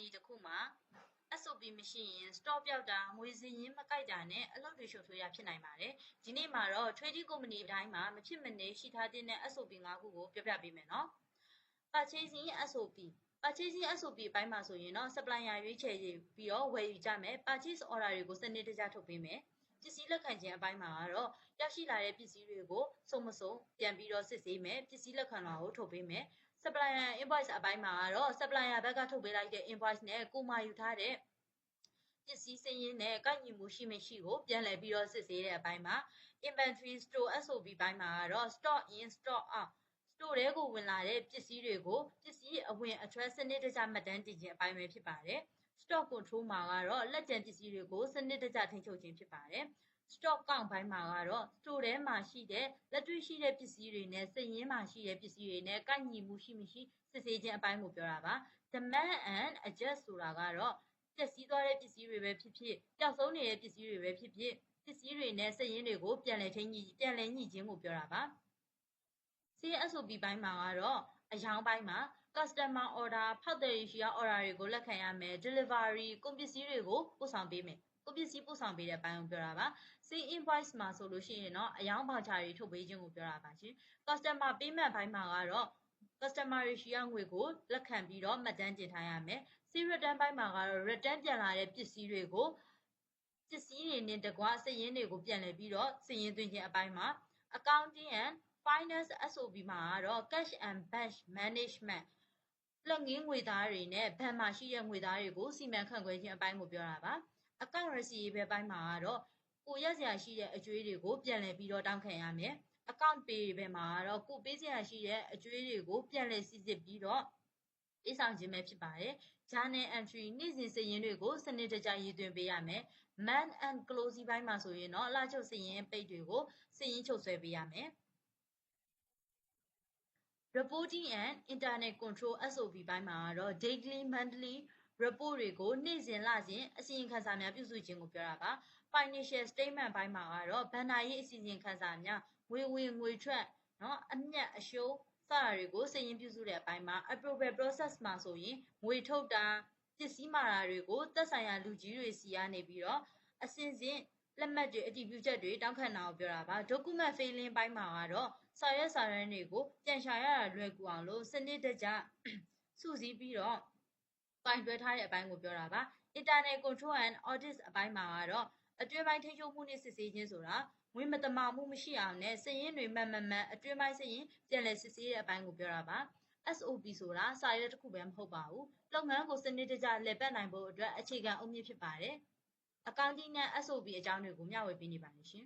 ဏီတစ်ခုမှာ SOP မရှိရင် stock ပြောက်တာငွေစည်ရင်းမကိုက်တာနဲ့အလုပ်တွေရှုပ်ထွေးရဖြစ်နိုင်ပါတယ်ဒီနေ့မှာတော့ trading company အတိုင်းမှာမဖြစ်မနေရှိထားတဲ့ SOP 5ခုကိုပြောပြပေးမယ်နော် purchasing SOP purchasing SOP အပိုင်းမှာဆိုရင်တော့ supplier ရွေးချယ်ပြီးတော့ဝယ်ယူကြမယ် purchase order တွေကိုစနစ်တကျထုတ်ပေးမယ်ပစ္စည်းလက်ခံခြင်းအပိုင်းမှာကတော့ရောက်ရှိလာတဲ့ပစ္စည်းတွေကိုစုံမစုံပြန်ပြီးတော့စစ်ဆေးမယ်ပစ္စည်းလက်ခံလွှာကိုထုတ်ပေးမယ် supplier invoice အပိုင်းမှာကတော့ supplier ဘက်ကထုတ်ပေးလိုက်တဲ့ invoice နဲ့ကိုမှယူထားတဲ့ပစ္စည်းစည်ရင်းနဲ့ကိုက်ညီမှုရှိမရှိကိုပြန်လည်ပြီးတော့စစ်ဆေးတဲ့အပိုင်းမှာ inventory store SOP ဘိုင်းမှာကတော့ stock in stock out store ထဲကိုဝင်လာတဲ့ပစ္စည်းတွေကိုပစ္စည်းအဝင်အထွက်စနစ်တကျမှတ်တမ်းတင်ခြင်းအပိုင်းပဲဖြစ်ပါတယ် stock control မှာကတော့လက်ကျန်ပစ္စည်းတွေကိုစနစ်တကျထိန်းချုပ်ခြင်းဖြစ်ပါတယ် stock count ဘိုင်းမှာကတော့ store ထဲမှာရှိတဲ့လက်တွေ့ရှိတဲ့ပစ္စည်းတွေနဲ့စည်ရင်းမှာရှိတဲ့ပစ္စည်းတွေနဲ့ကိုက်ညီမှုရှိမရှိစစ်ဆေးခြင်းအပိုင်းကိုပြောတာပါ demand and adjust ဆိုတာကတော့ပျက်စီးသွားတဲ့ပစ္စည်းတွေပဲဖြစ်ဖြစ်ပျောက်ဆုံးနေတဲ့ပစ္စည်းတွေပဲဖြစ်ဖြစ်ပစ္စည်းတွေနဲ့စည်ရင်းတွေကိုပြန်လည်ညှိခြင်းကိုပြောတာပါ Sales SOP ဘိုင်းမှာကတော့အယောင်းပိုင်းမှာ customer order ဖောက်သည်ရှိရာ order တွေကိုလက်ခံရမယ် delivery ကုန်ပစ္စည်းတွေကိုပို့ဆောင်ပေးမယ်ကုန်ပစ္စည်းပို့ဆောင်ပေးတဲ့အပိုင်းကိုပြောတာပါ Sales invoice မှာဆိုလို့ရှိရင်တော့အယောင်းဘောင်ချာတွေထုတ်ပေးခြင်းကိုပြောတာပါရှင် customer payment ဘိုင်းမှာကတော့ customer တွေရှိရာငွေကိုလက်ခံပြီးတော့မှတ်တမ်းတင်ထားရမယ် Sales return ဘိုင်းမှာကတော့ return ပြန်လာတဲ့ပစ္စည်းတွေကိုပစ္စည်းတွေနဲ့တကွစည်ရင်းတွေကိုပြန်လည်ပြီးတော့စည်ရင်းသွင်းခြင်းအပိုင်းမှာ accounting and finance SOP မှာကတော့ cash and bank management လက်ငင်းငွေသားတွေနဲ့ဘဏ်မှာရှိတဲ့ငွေသားတွေကိုစီမံခန့်ခွဲခြင်းအပိုင်းကိုပြောတာပါ account receivable ဘိုင်းမှာကတော့ကိုရစရာရှိတဲ့အကျွေးတွေကိုပြန်လည်ပြီးတော့တောင်းခံရမယ် account payable မှာကတော့ကိုပေးစရာရှိတဲ့အကျွေးတွေကိုပြန်လည်စစ်ဆေးပြီးတော့ပေးဆောင်ခြင်းပဲဖြစ်ပါတယ် journal entry နေ့စဉ်စာရင်းတွေကိုစနစ်တကျရေးသွင်းပေးရမယ် month and closing ဘိုင်းမှာဆိုရင်တော့လချုပ်စာရင်းပိတ်တွေကိုစာရင်းချုပ်ဆွဲပေးရမယ် reporting and internal control SOP ဘိုင်းမှာတော့ daily monthly report တွေကိုနေ့စဉ်လစဉ်အစီရင်ခံစာများပြုစုခြင်းကိုပြောတာပါ financial statement ဘိုင်းမှာကတော့ဘဏ္ဍာရေးအစီရင်ခံစာများငွေဝင်ငွေထွက်အမြတ်အရှုံးစတာတွေကိုစာရင်းပြုစုတဲ့အပိုင်းမှာ approval process မှာဆိုရင်ငွေထုတ်တာပစ္စည်းမာတာတွေကိုသက်ဆိုင်ရာလူကြီးတွေစီကနေပြီးတော့အစဉ်စဉ်လက်မှတ်တွေအတည်ပြုချက်တွေတောင်းခံတာကိုပြောတာပါ document failing ဘိုင်းမှာကတော့စာရွက်စာတမ်းတွေကိုပြန်ရှာရတာလွယ်ကူအောင်လို့စနစ်တကျစုစည်းပြီးတော့ပိုင်တွဲထားတဲ့အပိုင်းကိုပြောတာပါ internal control and audit အပိုင်းမှာကတော့အတွင်းပိုင်းထိန်းချုပ်မှုနဲ့စစ်ဆေးခြင်းဆိုတာငွေမတမာမှုမရှိအောင်နဲ့စည်ရင်းတွေမှန်အတွင်းပိုင်းစည်ရင်းပြန်လည်စစ်ဆေးတဲ့အပိုင်းကိုပြောတာပါ SOP ဆိုတာစာရွက်တစ်ခုပဲမဟုတ်ပါဘူးလုပ်ငန်းကိုစနစ်တကျလည်ပတ်နိုင်ဖို့အတွက်အခြေခံအုတ်မြစ်ဖြစ်ပါတယ် accounting နဲ့ SOP အကြောင်းတွေကိုမျှဝေပေးနေပါတယ်ရှင်